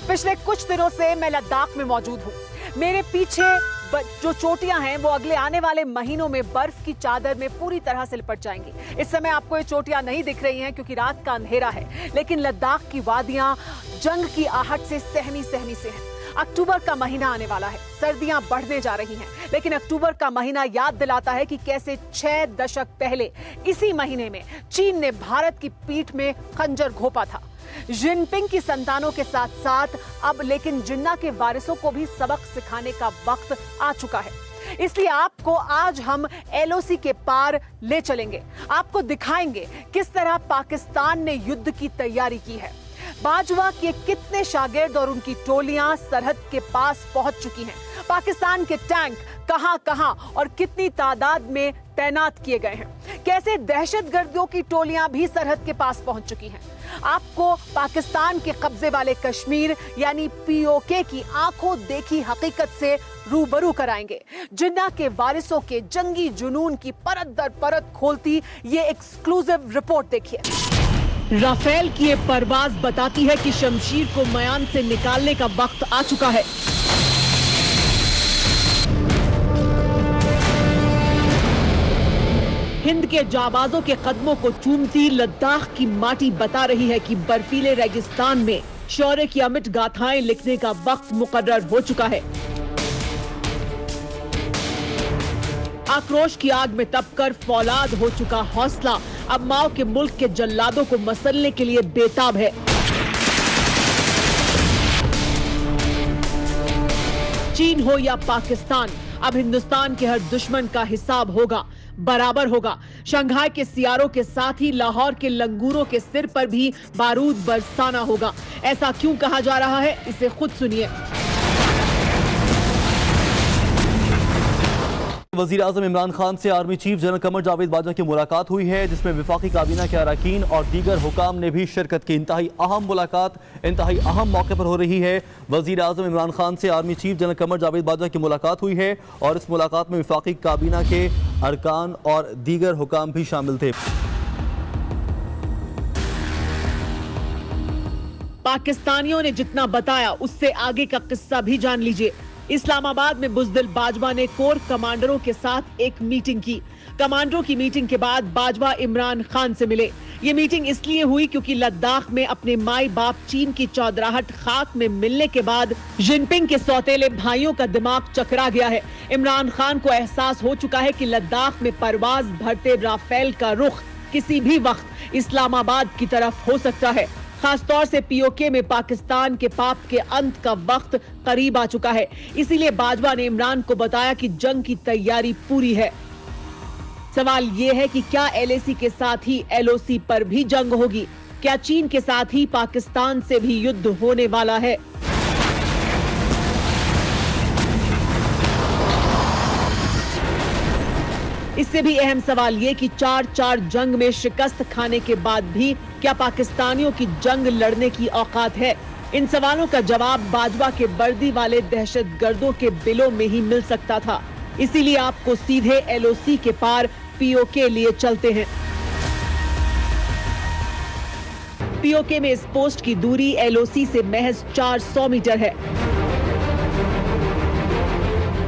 पिछले कुछ दिनों से मैं लद्दाख में मौजूद हूँ। मेरे पीछे जो चोटियां हैं वो अगले आने वाले महीनों में बर्फ की चादर में पूरी तरह से लिपट जाएंगी। इस समय आपको ये चोटियां नहीं दिख रही हैं क्योंकि रात का अंधेरा है, लेकिन लद्दाख की वादियां जंग की आहट से सहमी सहमी से हैं। अक्टूबर का महीना आने वाला है, सर्दियां बढ़ने जा रही हैं, लेकिन अक्टूबर का महीना याद दिलाता है कि कैसे 6 दशक पहले इसी महीने में चीन ने भारत की पीठ में खंजर घोंपा था। जिनपिंग की संतानों के साथ साथ अब लेकिन जिन्ना के वारिसों को भी सबक सिखाने का वक्त आ चुका है। इसलिए आपको आज हम एलओसी के पार ले चलेंगे, आपको दिखाएंगे किस तरह पाकिस्तान ने युद्ध की तैयारी की है। बाजवा के कितने शागिर्द और उनकी टोलियां सरहद के पास पहुंच चुकी हैं। पाकिस्तान के टैंक कहां-कहां और कितनी तादाद में तैनात किए गए हैं। कैसे दहशतगर्दियों की टोलियां भी सरहद के पास पहुंच चुकी हैं। आपको पाकिस्तान के कब्जे वाले कश्मीर यानी पीओके की आंखों देखी हकीकत से रूबरू कराएंगे। जिन्ना के वारिसों के जंगी जुनून की परत दर परत खोलती ये एक्सक्लूसिव रिपोर्ट देखिए। राफेल की ये परवाज बताती है कि शमशीर को मयान से निकालने का वक्त आ चुका है। हिंद के जाबाजों के कदमों को चूमती लद्दाख की माटी बता रही है कि बर्फीले रेगिस्तान में शौर्य की अमिट गाथाएं लिखने का वक्त मुकर्रर हो चुका है। आक्रोश की आग में तपकर फौलाद हो चुका हौसला अब माओ के मुल्क के जल्लादों को मसलने के लिए बेताब है। चीन हो या पाकिस्तान, अब हिंदुस्तान के हर दुश्मन का हिसाब होगा, बराबर होगा। शंघाई के सियारों के साथ ही लाहौर के लंगूरों के सिर पर भी बारूद बरसाना होगा। ऐसा क्यों कहा जा रहा है, इसे खुद सुनिए। वज़ीर-ए-आज़म इमरान खान से army chief general Qamar Javed Bajwa की मुलाकात हुई है, जिसमें विफाकी काबीना के अरकान और दीगर हुकाम ने भी शिरकत की। इंतहाई अहम मुलाकात इंतहाई अहम मौके पर हो रही है। वज़ीर-ए-आज़म इमरान खान से army chief general Qamar Javed Bajwa की मुलाकात हुई है और इस मुलाकात में विफाकी काबीना के अरकान और दीगर हुकाम भी शामिल थे। पाकिस्तानियों ने जितना बताया उससे आगे का किस्सा भी जान लीजिए। इस्लामाबाद में बुज़दिल बाजवा ने कोर कमांडरों के साथ एक मीटिंग की। कमांडरों की मीटिंग के बाद बाजवा इमरान खान से मिले। ये मीटिंग इसलिए हुई क्योंकि लद्दाख में अपने माई बाप चीन की चौधराहट खाक में मिलने के बाद जिनपिंग के सौतेले भाइयों का दिमाग चकरा गया है। इमरान खान को एहसास हो चुका है कि लद्दाख में परवाज भरते राफेल का रुख किसी भी वक्त इस्लामाबाद की तरफ हो सकता है। खासतौर से पीओके में पाकिस्तान के पाप के अंत का वक्त करीब आ चुका है। इसीलिए बाजवा ने इमरान को बताया कि जंग की तैयारी पूरी है। सवाल यह है कि क्या एलएसी के साथ ही एलओसी पर भी जंग होगी? क्या चीन के साथ ही पाकिस्तान से भी युद्ध होने वाला है? इससे भी अहम सवाल ये कि 4-4 जंग में शिकस्त खाने के बाद भी क्या पाकिस्तानियों की जंग लड़ने की औकात है? इन सवालों का जवाब बाजवा के वर्दी वाले दहशतगर्दों के बिलों में ही मिल सकता था। इसीलिए आपको सीधे एलओसी के पार पीओके लिए चलते हैं। पीओके में इस पोस्ट की दूरी एलओसी से महज 400 मीटर है।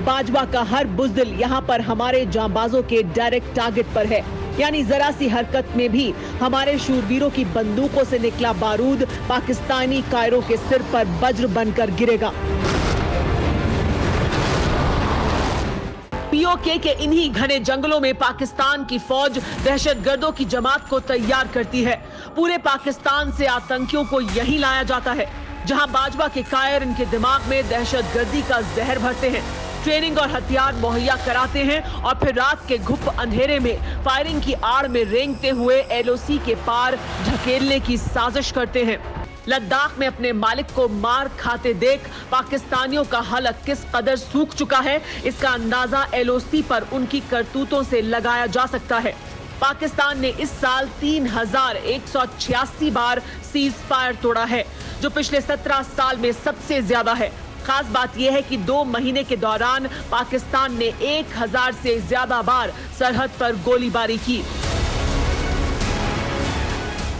बाजवा का हर बुज़दिल यहाँ पर हमारे जांबाजों के डायरेक्ट टारगेट पर है, यानी जरा सी हरकत में भी हमारे शूरवीरों की बंदूकों से निकला बारूद पाकिस्तानी कायरों के सिर पर वज्र बनकर गिरेगा। पीओके के इन्हीं घने जंगलों में पाकिस्तान की फौज दहशतगर्दों की जमात को तैयार करती है। पूरे पाकिस्तान से आतंकियों को यहीं लाया जाता है, जहां बाजवा के कायर इनके दिमाग में दहशतगर्दी का जहर भरते हैं, ट्रेनिंग और हथियार मुहैया कराते हैं और फिर रात के घुप अंधेरे में फायरिंग की आड़ में रेंगते हुए एलओसी के पार ढकेलने की साजिश करते हैं। लद्दाख में अपने मालिक को मार खाते देख पाकिस्तानियों का हलक किस कदर सूख चुका है, इसका अंदाजा एलओसी पर उनकी करतूतों से लगाया जा सकता है। पाकिस्तान ने इस साल 3186 बार सीज फायर तोड़ा है, जो पिछले 17 साल में सबसे ज्यादा है। खास बात यह है कि 2 महीने के दौरान पाकिस्तान ने 1000 से ज्यादा बार सरहद पर गोलीबारी की।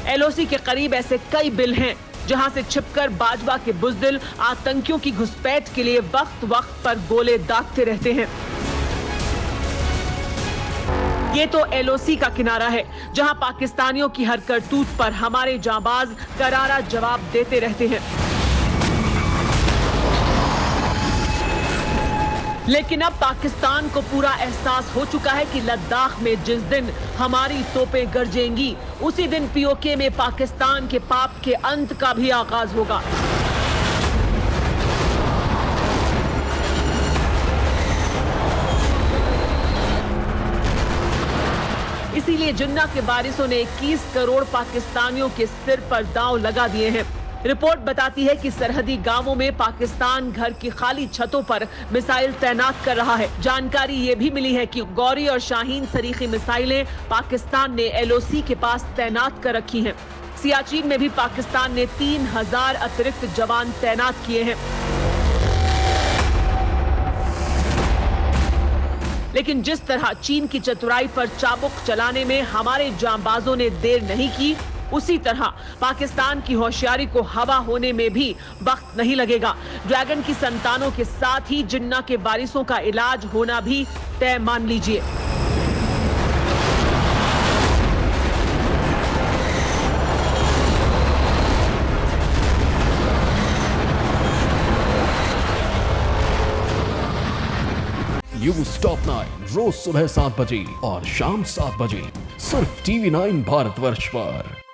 एलओसी के करीब ऐसे कई बिल हैं जहां से छिपकर बाजवा के बुजदिल आतंकियों की घुसपैठ के लिए वक्त वक्त पर गोले दागते रहते हैं। ये तो एलओसी का किनारा है, जहां पाकिस्तानियों की हर करतूत पर हमारे जांबाज करारा जवाब देते रहते हैं। लेकिन अब पाकिस्तान को पूरा एहसास हो चुका है कि लद्दाख में जिस दिन हमारी तोपें गरजेंगी, उसी दिन पीओके में पाकिस्तान के पाप के अंत का भी आगाज होगा। इसीलिए जिन्ना के वारिसों ने 21 करोड़ पाकिस्तानियों के सिर पर दांव लगा दिए हैं। रिपोर्ट बताती है कि सरहदी गांवों में पाकिस्तान घर की खाली छतों पर मिसाइल तैनात कर रहा है। जानकारी ये भी मिली है कि गौरी और शाहीन सरीखी मिसाइलें पाकिस्तान ने एलओसी के पास तैनात कर रखी हैं। सियाचिन में भी पाकिस्तान ने 3000 अतिरिक्त जवान तैनात किए हैं। लेकिन जिस तरह चीन की चतुराई पर चाबुक चलाने में हमारे जांबाजों ने देर नहीं की, उसी तरह पाकिस्तान की होशियारी को हवा होने में भी वक्त नहीं लगेगा। ड्रैगन की संतानों के साथ ही जिन्ना के वारिसों का इलाज होना भी तय मान लीजिए। न्यूज़ टॉप 9 रोज सुबह 7 बजे और शाम 7 बजे सिर्फ TV9 भारतवर्ष पर।